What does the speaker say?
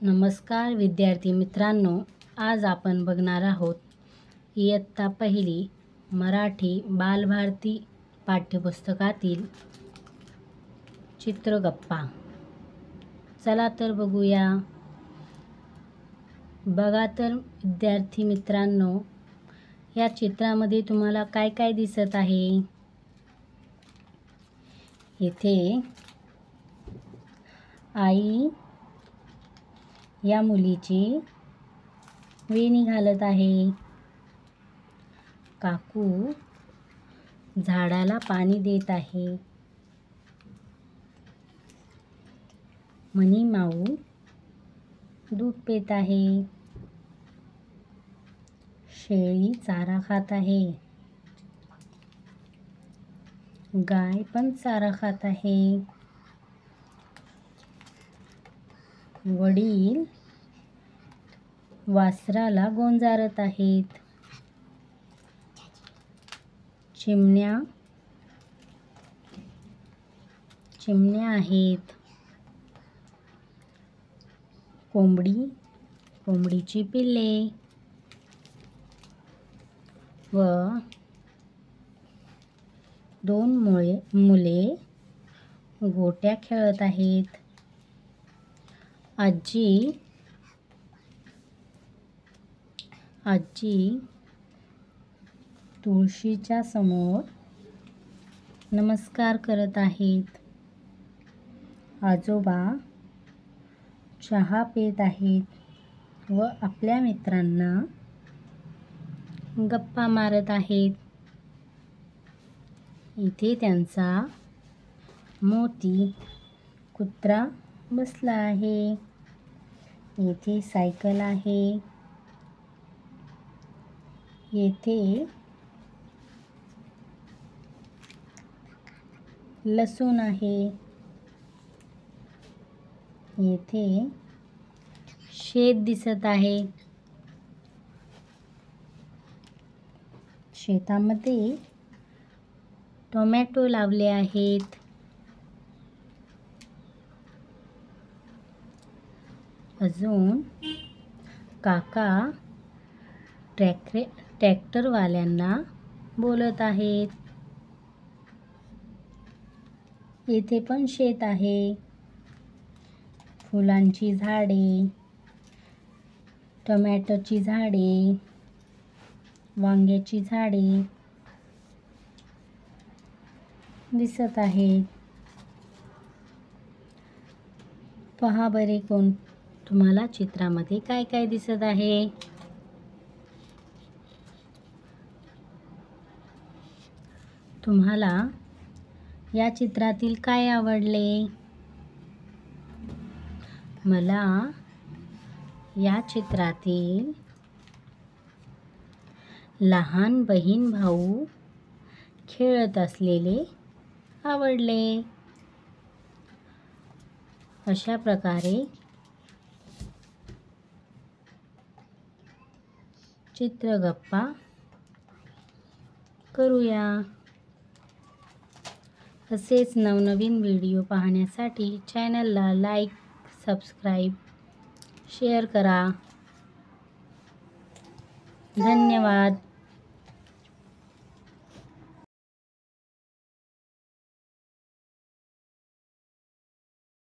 नमस्कार विद्यार्थी मित्रांनो, आज आपण बघणार आहोत इयत्ता पहिली मराठी बालभारती पाठ्यपुस्तकातील चित्रगप्पा। चला तर बघूया। बघा तर विद्यार्थी मित्रांनो, या चित्रामध्ये तुम्हाला काय काय दिसत आहे। येथे आई या मुलीची वेणी घालत आहे। काकू झाडाला पाणी देत आहे। मनी माऊ दूध पित आहे। शेळी चारा खात आहे। गाय पण चारा खात आहे। वडील वासराला गोंजारत आहेत। चिमण्या आहेत। कोंबडीची पिल्ले व दोन मुले गोट्या खेळत आहेत। आजी तुळशीच्या समोर नमस्कार करत आहेत। आजोबा चहा पित आहेत व आपल्या मित्रांना गप्पा मारत आहेत। इथे त्यांचा मोती कुत्रा बसला आहे। येथे सायकल आहे। येथे लसूण आहे। येथे शेत दिसत आहे। शेतामध्ये टोमॅटो लावले आहेत। अजून काका ट्रॅक्टरवाल्यांना बोलत आहेत। येथे पण शेत आहे। फुलांची झाडे, टोमॅटोची झाडे, वांग्याची झाडे दिसत आहेत। पहा बरे तुम्हाला चित्रामध्ये काय काय दिसत आहे। तुम्हाला या चित्रातील काय आवडले? मला या चित्रातील लहान बहीण भाऊ खेळत असलेले आवडले। अशा प्रकारे चित्रगप्पा करूया। असेच नवनवीन व्हिडिओ पाहण्यासाठी चॅनलला लाईक, सबस्क्राईब, शेअर करा। धन्यवाद।